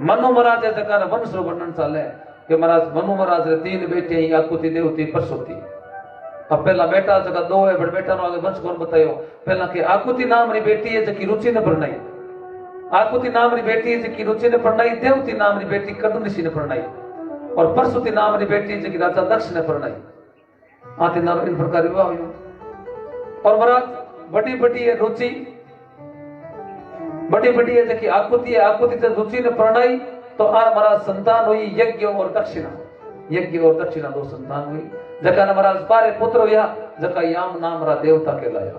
मनु महाराज जका वंश रो वर्णन चाले कि महाराज मनु महाराज रे 3 बेटे ही आकुति देवती परसोती। अब पहला बेटा जका 2 है बड़ बेटा नो आगे वंश कौन बतायो। पहला के आकुति नाम री बेटी है जकी रुचि ने परनाई। आकुति नाम री बेटी है जकी रुचि ने परनाई। देवती नाम री बेटी कदम ऋषि ने परनाई और परसोती नाम री बेटी जकी राजा दक्ष ने परनाई। आते नारो इन प्रकार विवाह हुई। और महाराज बड़ी बड़ी है रुचि, बड़ी बड़ी है जकी आकुति है। आकुति से रुचि ने परनाई तो आर महाराज संतान हुई यज्ञ और दक्षिणा। यज्ञ और दक्षिणा 2 संतान हुई। जका ने महाराज 12 पुत्र हुआ जका याम नाम रा देवता कहलाया।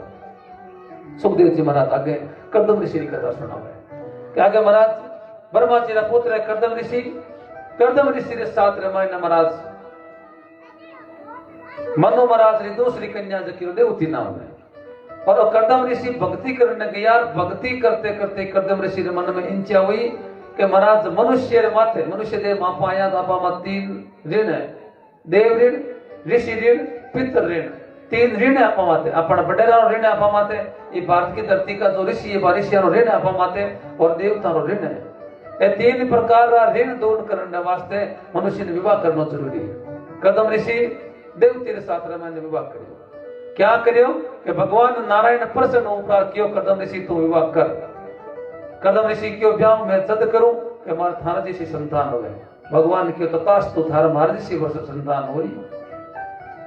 सुखदेव जी महाराज आगे कर्दम ऋषि की कथा सुनावे कि आगे महाराज ब्रह्मा जी रा पुत्र है कर्दम ऋषि। कर्दम ऋषि रे साथ रामायण महाराज मनु महाराज री दूसरी कन्या जकी देवती नाम है। और कर्दम ऋषि भक्ति करने गया। भक्ति करते करते कर्दम ऋषि रे मन में इंचा हुई कि महाराज मनुष्य रे माथे मनुष्य देव मापा आया दापा मा 3 ऋण है। देव ऋण, ऋषि ऋण, पितृ ऋण। 3 ऋण आपा माथे। अपन बडेरा ऋण आपा माथे। ये भारत की धरती का जो ऋषि है ऋषिया रो ऋण आपा माथे और देवता रो ऋण है। ये 3 प्रकार रा ऋण दूर करने वास्ते मनुष्य ने विवाह करना जरूरी है। कर्दम ऋषि देवती रे साथ रामायण ने विवाह करियो। क्या करियो कि भगवान नारायण प्रसन्न होकर क्यों कर्दम ऋषि तू विवाह कर। कर्दम ऋषि क्यों ब्याह मैं सद करूं कि मार थारा जैसी संतान होवे। भगवान क्यों तथास्तु थारा मार जैसी वर्ष संतान होई।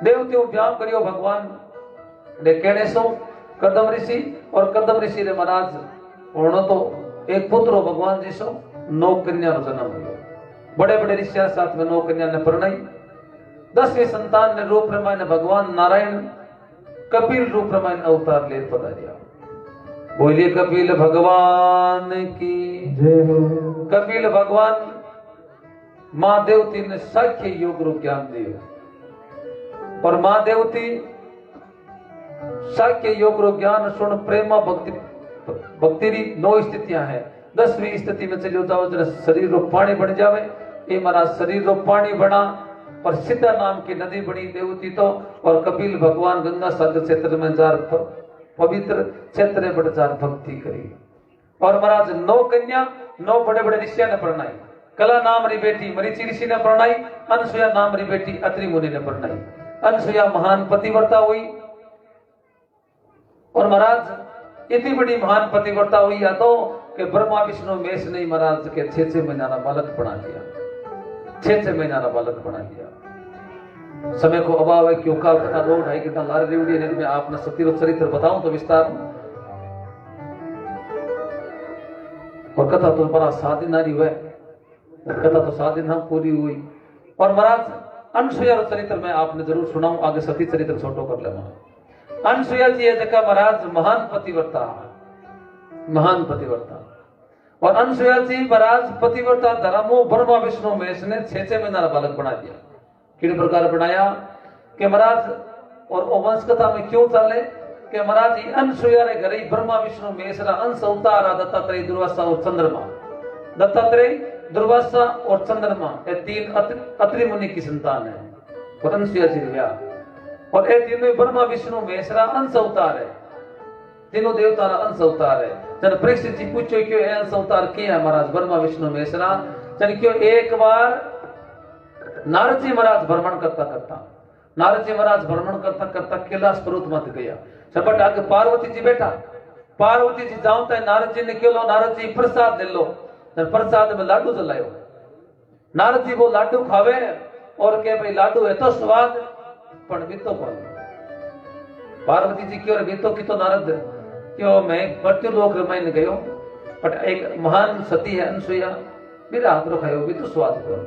देवतियों ब्याह करियो भगवान ने कहने सो कर्दम ऋषि। और कर्दम ऋषि रे महाराज होनो तो एक पुत्र हो भगवान जी सो 9 कन्या रो जन्म हुई। बड़े बड़े ऋषिया साथ में 9 कन्या ने परणाई। 10वें संतान ने रूप रामायण भगवान नारायण कपिल रूप रामायण अवतार ले पधारिया। बोलिए कपिल भगवान की जय हो। कपिल भगवान मां देवती ने साख्य योग रूप ज्ञान दिया। और मां देवती साख्य योग रूप ज्ञान सुन प्रेमा भक्ति भक्ति री 9 स्थितियां है। 10वीं स्थिति में चलियो जाओ जरा शरीर रो पानी बन जावे। ये महाराज शरीर रो पानी बना और सीता नाम की नदी बनी देवती तो। और कपिल भगवान गंगा सागर क्षेत्र में जार पवित्र क्षेत्र में बड़े जार भक्ति करी। और महाराज 9 कन्या 9 बड़े बड़े ऋषिया ने परणाई। कला नाम री बेटी मरीचि ऋषि ने परणाई। अनसुया नाम री बेटी अत्रि मुनि ने परणाई। अनसुया महान पतिव्रता हुई। और महाराज इतनी बड़ी महान पतिव्रता हुई या तो कि ब्रह्मा विष्णु महेश ने महाराज के 6 महीना बालक बना दिया। 6 महीना बालक बना दिया। समय को अभाव है क्यों काल कथा 2-2.5 घंटा लार रेवड़ी ने मैं आपने सतीरो चरित्र बताऊं तो विस्तार। और कथा तो बड़ा 7 दिन नारी हुए। कथा तो 7 दिन पूरी हुई। और महाराज अनसुया चरित्र में आपने जरूर सुनाऊं। आगे सती चरित्र छोटो कर ले। अनसुया जी है जका महाराज महान पतिव्रता। महान पतिव्रता। और अनसुया जी महाराज पतिव्रता धर्मो ब्रह्मा विष्णु महेश ने 6 महीना बालक बना दिया। किस प्रकार बनाया कि महाराज और वंश कथा में क्यों चले कि महाराज अनसुया रे घरे ब्रह्मा विष्णु महेश रा अंश अवतार दत्तात्रेय दुर्वासा और चंद्रमा। दत्तात्रेय दुर्वासा और चंद्रमा ये 3 अत्रि मुनि की संतान है। और अनसुया जी रिया और ये तीनों ब्रह्मा विष्णु महेश रा अंश अवतार है। तीनों देवता रा अंश अवतार है। जन परीक्षित जी पूछो क्यों ये अंश अवतार किया है महाराज ब्रह्मा विष्णु महेश रा। जन क्यों एक बार नारद जी महाराज भ्रमण करता करता नारद जी महाराज भ्रमण करता करता कैलाश पर्वत मत गया। सबट आगे पार्वती जी बैठा। पार्वती जी जाऊता है नारद जी ने क्यों लो नारद जी प्रसाद ले लो। प्रसाद में लाडू जलायो। नारद जी वो लाडू खावे और के भाई लाडू है तो स्वाद पण बीतो कौन। पार्वती जी क्यों बीतो की तो नारद क्यों मैं मृत्यु लोक रामायण गयो बट एक महान सती है अनसुया मेरा हाथ रो खायो भी तो स्वाद कौन।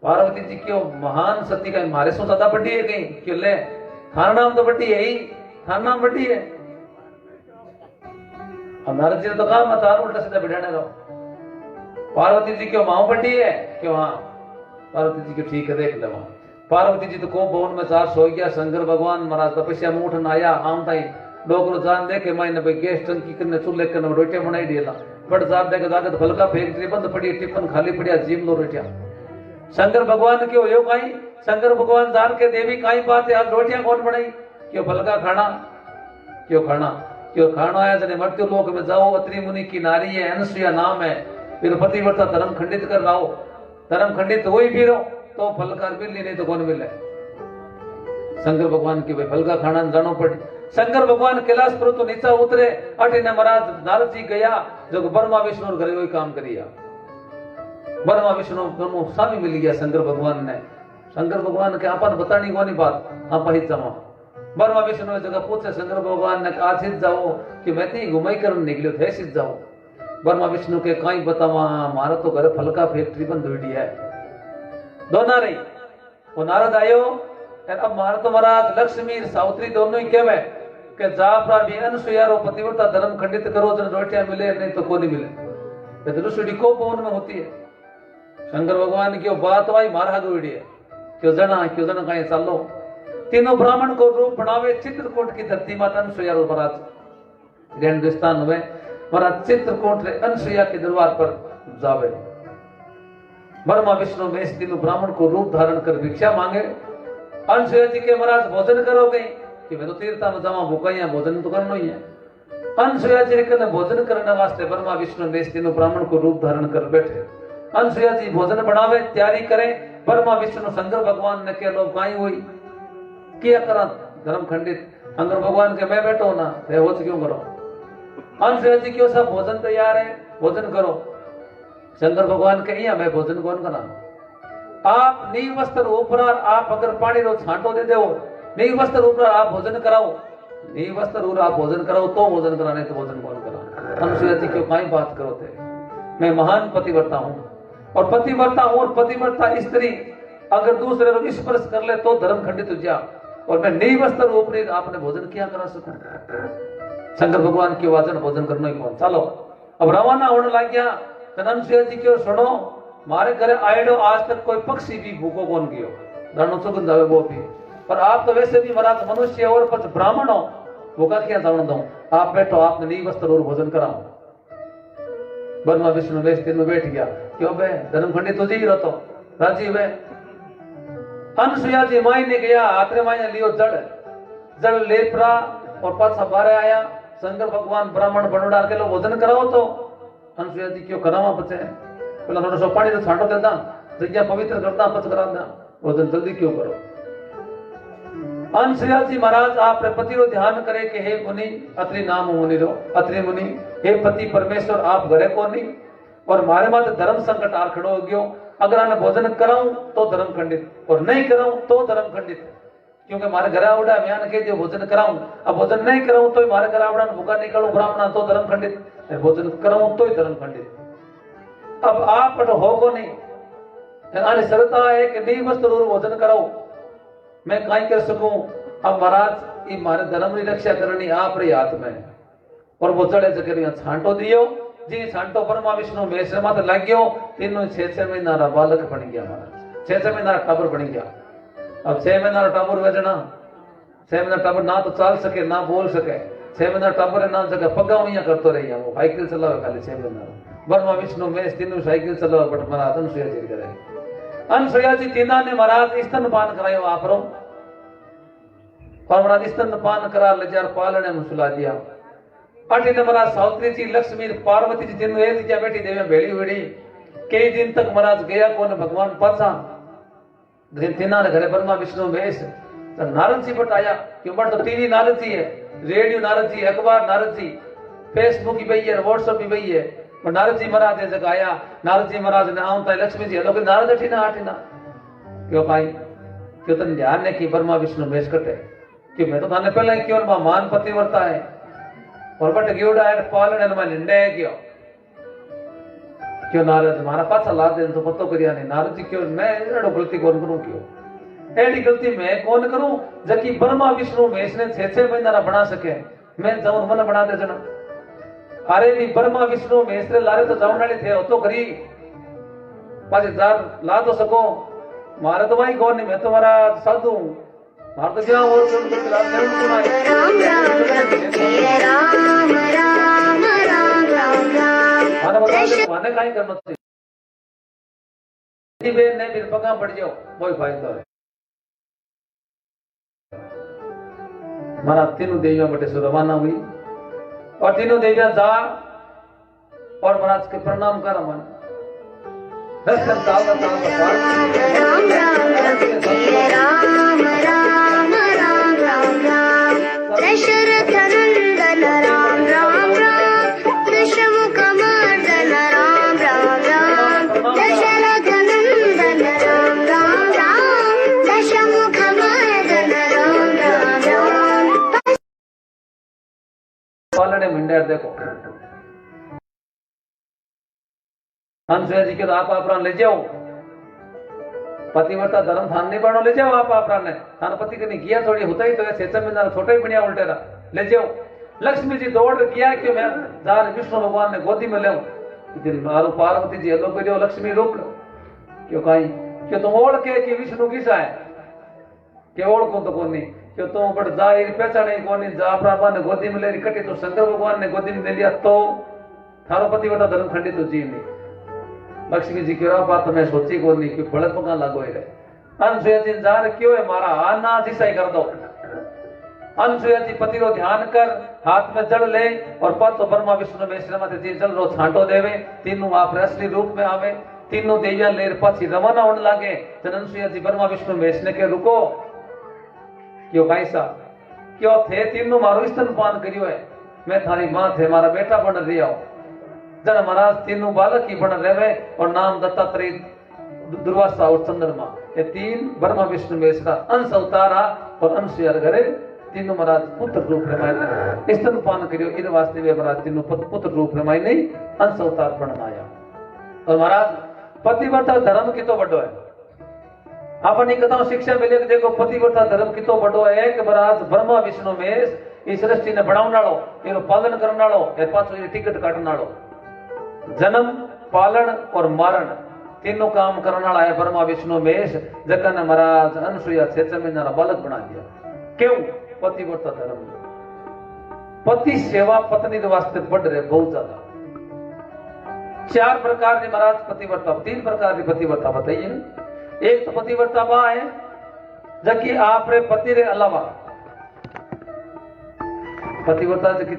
पार्वती जी क्यों महान सती का मारे सो ज्यादा बड़ी है कहीं क्यों ले थाना नाम तो बड़ी है ही थाना नाम बड़ी है। अब नारद जी ने तो कहा मत उल्टा सीधा बिठाने रहो। पार्वती जी क्यों मां बड़ी है क्यों। हाँ पार्वती जी क्यों ठीक है देख ले वहां। पार्वती जी तो को भवन में 4 सो गया। शंकर भगवान महाराज तपस्या में उठन आया आम ताई लोग जान देखे मैंने भाई गैस टंकी करने चूल्हे करने रोटियां बनाई दिया बट जात देखे जागत फलका फैक्ट्री बंद पड़ी टिफन खाली पड़िया जीव लो रोटियां। शंकर भगवान क्यों यो काई शंकर भगवान जान के देवी काई बात है आज रोटियां कौन बनाई क्यों फलका खाना क्यों खाना आया जने मृत्यु लोक में जाओ अत्रि मुनि की नारी है अनसुया नाम है फिर पतिव्रता धर्म खंडित कर रहा हो, धर्म खंडित हो ही भी रहो तो फलकार मिल नहीं तो कौन मिले। शंकर भगवान की भाई फल का खाना जानो पड़े। शंकर भगवान कैलाश पर तो नीचा उतरे, अटे ने महाराज नारद जी गया जो ब्रह्मा विष्णु घरे वही काम करिया। ब्रह्मा विष्णु दोनों स्वामी मिल गया शंकर भगवान ने। शंकर भगवान के आपन बतानी कोनी बात आप ही जमा। ब्रह्मा विष्णु जगह पूछे शंकर भगवान ने कहा सिद्ध जाओ कि मैं ती घुमाई कर निकलो थे सिद्ध जाओ। ब्रह्मा विष्णु के कहीं बतावा मारा तो घर फल का फैक्ट्री बंद हुई है दोना रही। वो नारद आयो अब मारा तो महाराज लक्ष्मी सावित्री दोनों ही कहवे कि जा प्राणी अनुसुया रो पतिव्रता धर्म खंडित करो जन रोटियां मिले नहीं तो कोनी मिले। ऋषि को पवन में होती है। शंकर भगवान की बात वाई मारा गोड़ी है क्यों जना कहीं चालो। तीनों ब्राह्मण को रूप बनावे चित्रकूट की धरती माता अनुसुया रो महाराज हिंदुस्तान में महाराज चित्रकूट रे अनुसुया के दरबार पर जावे। ब्रह्मा विष्णु में इस तीनों ब्राह्मण को रूप धारण कर भिक्षा मांगे। अनुसुया जी के महाराज भोजन करो गई कि मैं तो तीर्था में जावा भूखा ही भोजन तो करना ही है। अनुसुया जी के भोजन करने वास्ते ब्रह्मा विष्णु में इस तीनों ब्राह्मण को रूप धारण कर बैठे। अनुसुया जी भोजन बनावे तैयारी करें। ब्रह्मा विष्णु शंकर भगवान ने कह लो कहीं हुई किया करा धर्म खंडित। शंकर भगवान के मैं बैठो ना हो क्यों करो। अनुसुया जी क्यों सब भोजन तैयार है भोजन करो। शंकर भगवान के मैं भोजन कौन करा। आप नील वस्त्र ऊपर आप अगर पानी रो छांटो दे दो नील वस्त्र ऊपर आप भोजन कराओ। नील वस्त्र ऊपर आप भोजन कराओ तो भोजन करा नहीं तो भोजन कौन करा। अनुसुया जी क्यों कहीं बात करो थे। मैं महान पतिव्रता हूँ और पतिव्रता हूँ और पतिव्रता स्त्री अगर दूसरे को स्पर्श कर ले तो धर्म खंडित हो जा और मैं नील वस्त्र ऊपर आपने भोजन क्या करा सकूं। शंकर भगवान की वाचन भोजन करना ही कौन। चलो अब रवाना होने लग गया। अनुसुया जी क्यों सुनो मारे घरे आएडो आज तक कोई पक्षी भी भूखो कौन गयो दानो सुगंध आवे वो भी। पर आप तो वैसे भी महाराज मनुष्य और पर ब्राह्मण हो भूखा क्या जान दो। आप बैठो आपने नील वस्त्र और भोजन कराओ। ब्रह्मा विष्णु वेश तीनों बैठ गया क्यों बे धर्म खंडित तो जी रहो राजी वे। अनुसुया जी माई ने गया आत्रे माई लियो जड़ लेपरा और पाछा बारे आया। शंकर भगवान ब्राह्मण बनोड़ा के लो भोजन कराओ तो अनुसुया जी क्यों करावा बचे पहला थोड़ा सा पानी तो छांटो देता जगह पवित्र करता पच करा देना भोजन जल्दी क्यों करो। अनुसुया जी महाराज आप पति रो ध्यान करे कि हे मुनि अत्रि नाम मुनि रो अत्रि मुनि हे पति परमेश्वर आप घरे को नहीं और मारे माते धर्म संकट आ खड़ो हो गयो। अगर आने भोजन कराऊं तो धर्म खंडित और नहीं कराऊं तो धर्म खंडित। क्योंकि मारे घर आवड़ा म्यान के जो भोजन कराऊं अब भोजन नहीं कराऊं तो मारे घर आवड़ा भूखा निकलूं ब्राह्मण तो धर्म खंडित भोजन कराऊं तो ही धर्म खंडित। अब आप हो को नहीं आने सरता है कि नील वस्त्र भोजन कराओ मैं कहीं कर सकूं। अब महाराज ये मारे धर्म की रक्षा करनी आप रे हाथ में और वो चढ़े जगह छांटो दियो जी छांटो ब्रह्मा विष्णु महेश मत लग गयो। तीनों 6 महीना बालक बन गया महाराज 6 महीना टाबर बन गया। अब 6 महीना टाबर वेजना 6 महीना टाबर ना तो चाल सके ना बोल सके 6 महीना टाबर ना जगह पगा हुई करते रही वो साइकिल चलावे खाली 6 महीना। ब्रह्मा विष्णु महेश तीनों साइकिल चलावे बट महाराज अनुसुया जी करे। अनुसुया जी तीना ने महाराज स्तनपान करायो आप रो और महाराज स्तनपान करा ले जार पालने में सुला दिया। अटी ने महाराज सावित्री जी लक्ष्मी पार्वती जी तीनों एक जगह बैठी देवी भेड़ी हुई कई दिन तक महाराज गया कौन भगवान पासा तीना ने घरे ब्रह्मा विष्णु महेश नारद जी बट आया क्यों बट तो टीवी नारद जी है रेडियो नारद जी अखबार नारद जी फेसबुक की बही है व्हाट्सएप की बही है और नारद जी महाराज जगह आया। नारद जी महाराज ने आऊं लक्ष्मी जी हेलो नारद अठीना अठीना क्यों भाई क्यों तन ध्यान ने की ब्रह्मा विष्णु महेश कटे कि मैं तो थाने पहले क्यों मान पतिव्रता है और बट गियोड़ा है पालने में निंडे क्यों क्यों नारद मारा पाछा ला दे तो पतो करिया नहीं। नारद जी क्यों मैं एडो गलती कौन करूं क्यों एडी गलती मैं कौन करूं जबकि ब्रह्मा विष्णु महेश ने 6 महीना बना सके मैं जाऊं मन बना दे जना। अरे भी ब्रह्मा विष्णु महेश लारे तो जाऊं वाले थे तो करी पाछे जार ला तो सको मारे तो भाई कौन नहीं मैं तुम्हारा साधु मार तो क्या और माने काई करना चाहिए बे ने फिर पगा पड़ जाओ कोई फायदा है। मारा तीनों देवियां बटे से रवाना हुई और तीनों देवियां जा और महाराज के प्रणाम कर मन दर्शन ताल राम राम रघुवीर राम राम राम राम राम दशरथ नंदन राम राम राम दशमुख मर्दन राम राम राम दशरथ नंदन राम राम राम दशमुख मर्दन राम राम राम पालने मिंडे देखो हंसराज जी के तो आप प्राण ले जाओ पतिव्रता धर्म थान नहीं बनो ले जाओ आप प्राण ने थान पति के नहीं किया थोड़ी होता ही तो है सेचन में छोटा ही बढ़िया उल्टेरा ले जाओ लक्ष्मी जी दौड़ किया कि मैं जार विष्णु भगवान ने गोदी में ले मारो पार्वती जी हेलो करियो लक्ष्मी रुक क्यों कहीं क्यों तुम ओढ़ के कि विष्णु किसा है के ओढ़ को तो कोनी क्यों तुम बड़ जाहिर पहचाने कोनी जा प्रापा ने गोदी में ले कटी तो शंकर भगवान ने गोदी में ले लिया तो थारो पतिव्रता धर्म खंडित तो जी नहीं लक्ष्मी जी की बात मैं सोची को नहीं कि बड़े पका लागो है अनसुया जी जार क्यों है मारा आना जिसाई कर दो अनसुया जी पति रो ध्यान कर हाथ में जल ले और पत तो ब्रह्मा विष्णु में श्रीमती जी जल रो छांटो देवे तीनों आप असली रूप में आवे तीनों देविया लेर पछी रवाना होने लागे जन अनसुया जी ब्रह्मा विष्णु में के रुको क्यों भाई साहब क्यों थे तीनों मारो स्तनपान करियो है मैं थारी मां थे मारा बेटा बन रिया हूं जन महाराज तीनों बालक ही बन रहे और नाम दत्तात्रेय दुर्वासा और चंद्रमा ये तीन ब्रह्मा विष्णु महेश्वरा अंश अवतारा और अनसुया घरे तीनों महाराज पुत्र रूप रमाय स्तनपान करियो इन वास्ते वे महाराज तीनों पुत्र रूप रमाय नहीं अंश अवतार बनाया और महाराज पतिव्रता धर्म की तो बड़ो है अपनी कथाओं शिक्षा मिले देखो पतिव्रता धर्म की तो बड़ो है कि महाराज ब्रह्मा विष्णु महेश इस सृष्टि ने बनाने वालो इनो पालन करने वालो ए पाछो ये टिकट काटने वालो जन्म पालन और मारण तीनों काम करने वाला है ब्रह्मा विष्णु महेश जगन ने महाराज अनसुया सेचन में बालक बना दिया क्यों पतिव्रता धर्म पति सेवा पत्नी के वास्ते बढ़ रहे बहुत ज्यादा चार प्रकार की महाराज पतिव्रता तीन प्रकार की पतिव्रता बताइए एक तो पतिव्रता बा है जबकि आप रे पति रे अलावा पतिव्रता जबकि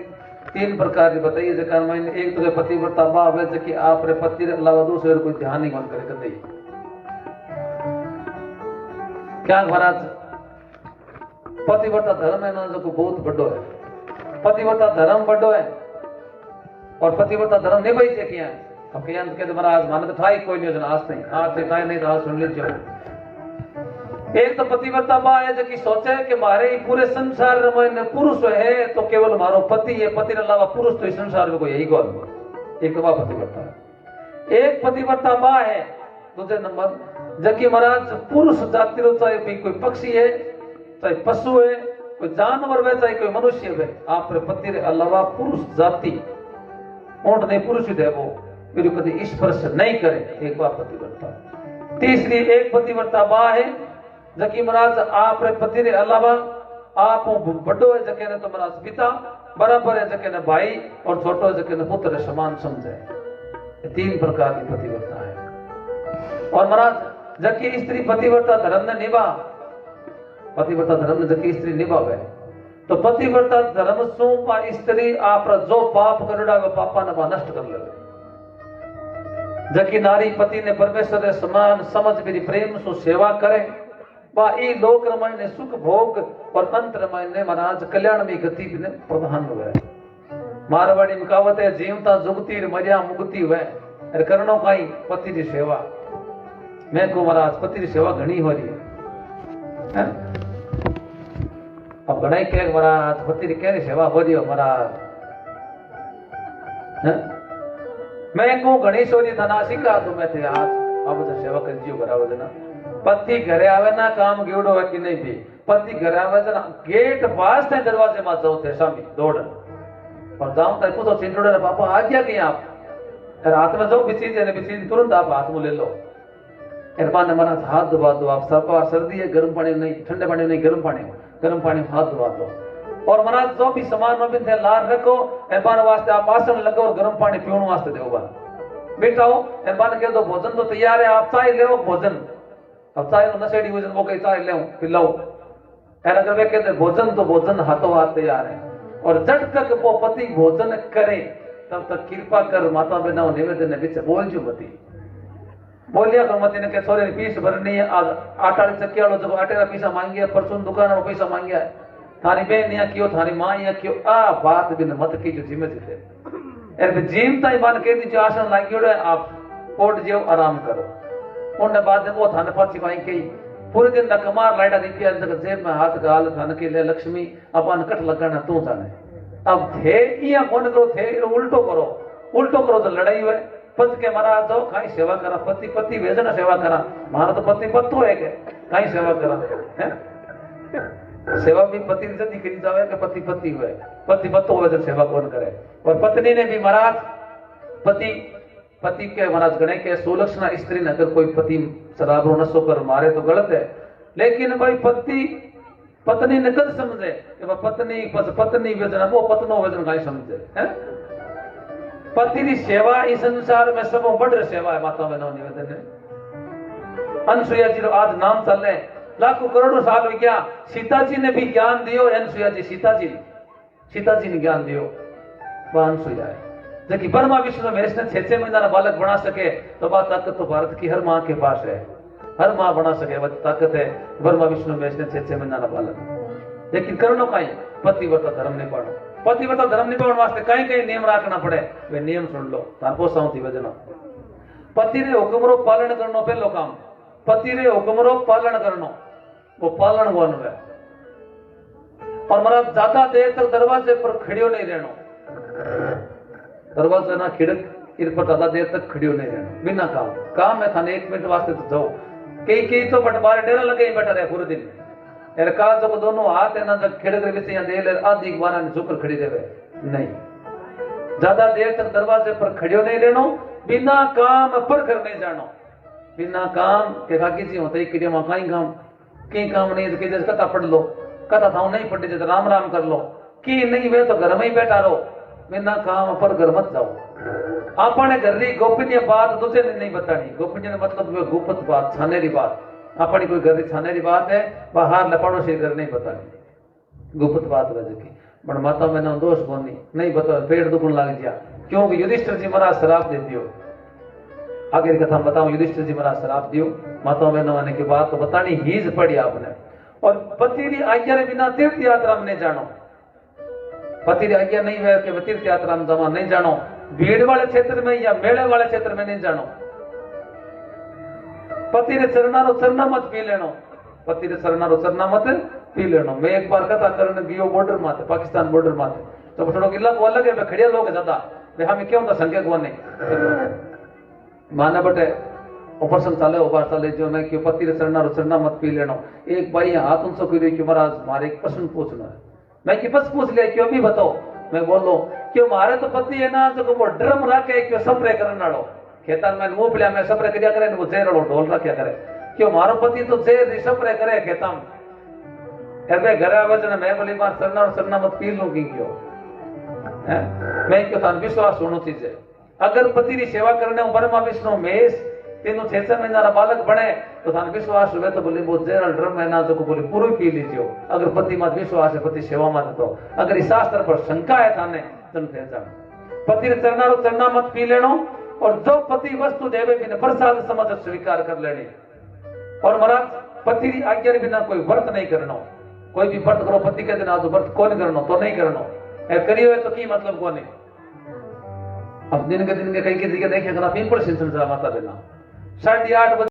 तीन प्रकार की बताइए जगह मैंने एक तो पतिव्रता बा है जबकि आप रे पति रे अलावा दूसरे कोई ध्यान नहीं मन करे कदई क्या महाराज पतिव्रता धर्म है ना जो बहुत बड़ो है पतिव्रता धर्म बड़ो है और पतिव्रता धर्म नहीं भाई से किया अब किया के महाराज मान तो था ही कोई नहीं आज नहीं आज से था नहीं आज सुन लीजिए एक तो पतिव्रता बा है जो कि सोचे कि मारे पूरे संसार में पुरुष है तो केवल मारो पति है पति के अलावा पुरुष तो इस संसार में कोई यही गौर एक तो बा पतिव्रता है एक पतिव्रता बा है दूसरे नंबर जबकि महाराज पुरुष जाति चाहे कोई पक्षी है चाहे पशु है कोई जानवर है चाहे कोई मनुष्य है आप पति के अलावा पुरुष जाति ऊंट नहीं पुरुष है वो कभी स्पर्श नहीं करे एक बार पतिव्रता तीसरी एक पतिव्रता बा है जबकि महाराज आप पति के अलावा आप बड़ो है जके ने तो महाराज पिता बराबर है जके ने भाई और छोटो है जके ने पुत्र समान समझे तीन प्रकार की पतिव्रता है और महाराज जबकि स्त्री पतिव्रता धर्म ने निभा पतिव्रता धर्म ने जबकि स्त्री निभावे तो पतिव्रता धर्म सु स्त्री आप जो पाप करेड़ा वो पापा ने नष्ट कर ले जबकि नारी पति ने परमेश्वर समान समझ मेरी प्रेम सु सेवा करे बा ई लोक रमण ने सुख भोग और अंत रमण ने महाराज कल्याण में गति ने प्रधान हुए मारवाड़ी में कहावत है जीवता जुगती मरिया मुक्ति हुए अरे करणों का ही पति की सेवा मैं को महाराज पति की सेवा घनी हो रही है अब घना कह महाराज पति की कैसी सेवा हो रही हो महाराज मैं को गणेश होरी धना सिखा तो मैं थे आज अब सेवा कर जियो कराव जना पति घरे आवे ना काम गेवड़ो है कि नहीं भी पति घरे आवे ना गेट पास थे दरवाजे में जाओ थे शामी दौड़ और जाऊं तक पूछो चिंटोड़े पापा आ गया कि आप रात में जाओ बिछी तुरंत आप हाथ में ले लो इरफान ने मना हाथ धुवा दो आप सर्दी है गर्म पानी नहीं ठंडे पानी नहीं गर्म पानी में हाथ धुवा दो और महाराज जो भी सामान में थे लार रखो इरफान वास्ते आप आसन लगो और गर्म पानी पीने वास्ते दो बेटा हो इरफान कह दो भोजन तो तैयार है आप चाय ले भोजन अब चाहे नशेड़ी भोजन वो कहीं चाय ले पिलाओ अगर वे कहते भोजन तो भोजन हाथों हाथ तैयार है और जब तक वो पति भोजन करे तब तक कृपा कर माता बहना निवेदन ने बीच बोल जो मती बोलिया कर मती ने के सोरे फीस भरनी है आज 48 चक्की वालों जो आटे का पैसा मांगिया परसों दुकान वालों पैसा मांगिया थारी बहन या क्यों थारी मां या क्यों आ बात बिन मत की जो जिम्मे जीते एर जीम ताई मान के दी जो आसन लागियो रे आप पोट जो आराम करो उन बाद वो थाने पाची पाई के पूरे दिन न कमार लाइटा दीपिया अंदर जेब में हाथ गाल थाने के लिए लक्ष्मी अपन कट लगाना तू जाने अब थे या कौन करो थे उल्टो करो तो लड़ाई हुए पति के मारा दो कहीं सेवा करा पति पति वेदना सेवा करा मारा तो पति पत्तो है के कहीं सेवा करा सेवा भी पति से करी जावे के पति पति हुए पति पत्तो हुए तो सेवा कौन करे और पत्नी ने भी महाराज पति के महाराज गणे के सुलक्षणा स्त्री ने अगर कोई पति शराब नशो कर मारे तो गलत है लेकिन भाई पत्नी ने कद समझे कि पत्नी वेदना वो पत्नो वेदना का समझे है पति की सेवा इस संसार में सब बड़ सेवा है माता बहनों निवेदन है अनसुईया जी आज नाम चल रहे लाखों करोड़ों साल हो गया सीता जी ने भी ज्ञान दियो अनसुईया जी सीता जी ने ज्ञान दियो वह अनसुईया है जबकि ब्रह्मा विष्णु महेश ने 6 महीना बालक बना सके तो वह ताकत तो भारत की हर माँ के पास है हर माँ बना सके वह ताकत है ब्रह्मा विष्णु महेश ने 6 महीना बालक लेकिन करनो कहीं पतिव्रता धर्म निभाने वास्ते कहीं नियम रखना पड़े वे नियम सुन लो तारपोसाओं थी वजना पति रे हुक्म रो पालन करनो पहलो काम पति रे हुक्म रो पालन करनो वो पालन कौन है और मरा ज्यादा देर तक दरवाजे पर खड़ियो नहीं रहनो दरवाजा ना खिड़क इन पर ज्यादा देर तक खड़ियो नहीं रहना बिना काम है थाने 1 मिनट वास्ते तो जाओ कई तो बटवारे डेरा लगे ही बैठा रहे पूरे दिन एर का जो दोनों हाथ है ना जब खिड़क रे बीच या दे ले आधी बारा ने झुकर खड़ी देवे नहीं ज्यादा देर तक दरवाजे पर खड़ियो नहीं रहनो बिना काम पर कर नहीं जानो बिना काम के काकी जी होते कि मा काई काम नहीं के जैसे कथा पढ़ लो कथा थाऊ नहीं पढ़ी जैसे राम राम कर लो की नहीं वे तो घर में ही बैठा रहो बिना काम पर घर मत जाओ आपने घर री गोपनीय बात दूसरे ने नहीं बतानी गोपनीय मतलब गुप्त बात छानेरी बात अपनी कोई घर छानेरी बात है बाहर लपड़ो से घर नहीं बतानी गुप्त बात रह की पर माता में ना दोष बोनी नहीं बता पेट दुखन लग गया क्योंकि युधिष्ठिर जी महाराज शराब दे दियो आगे कथा बताऊं युधिष्ठिर जी महाराज शराब दियो माता में आने के बाद तो बतानी हीज पड़ी आपने और पति की आज्ञा के बिना तीर्थ यात्रा में नहीं जानो पति की आज्ञा नहीं है कि तीर्थ यात्रा में जमा नहीं जानो भीड़ वाले क्षेत्र में या मेले वाले क्षेत्र में नहीं जानो पति ने चरना मत पी लेनो पति ने चरना मत पी लेनो मैं एक बार कथा करने गयो बॉर्डर माथे पाकिस्तान बॉर्डर माथे तो थोड़ा इलाको अलग है खड़िया लोग ज्यादा वे हमें क्यों तो संख्या को नहीं माना बटे ऑपरेशन चले जो मैं क्यों पति ने चरना मत पी लेनो एक भाई हाथ उनसे कह रही महाराज मारे एक प्रश्न पूछना है मैं कि बस पूछ लिया क्यों भी बताओ मैं बोलो क्यों मारे तो पति है ना जो वो ड्रम रखे क्यों स्प्रे करने वालो खेतर में मुंह पिला मैं स्प्रे किया करे वो जेर वालो ढोल रखा करे क्यों मारो पति तो जेर स्प्रे करे खेता में अरे घर आवे ने मैं बोली बार सरना मत पी लूं क्यों मैं क्यों थान विश्वास होना चीज है अगर पति की सेवा करने ब्रह्मा विष्णु महेश तीनों 6 महीना बालक बने तो थान विश्वास हुए तो बोले वो जेरल ड्रम है ना जो बोले पूरी पी लीजिए अगर पति मत विश्वास है पति सेवा मत तो अगर इस शास्त्र पर शंका है थाने जन पति ने चरना मत पी लेनो और जो पति वस्तु देवे बिना प्रसाद समझ स्वीकार कर लेनी और महाराज पति की आज्ञा बिना कोई व्रत नहीं करना कोई भी व्रत करो पति के दिन आज व्रत कौन करना तो नहीं करना करियो तो की मतलब कौन है अब दिन के कई की जगह देखिए पिंपल सिंचन माता बिना 8:30 बजे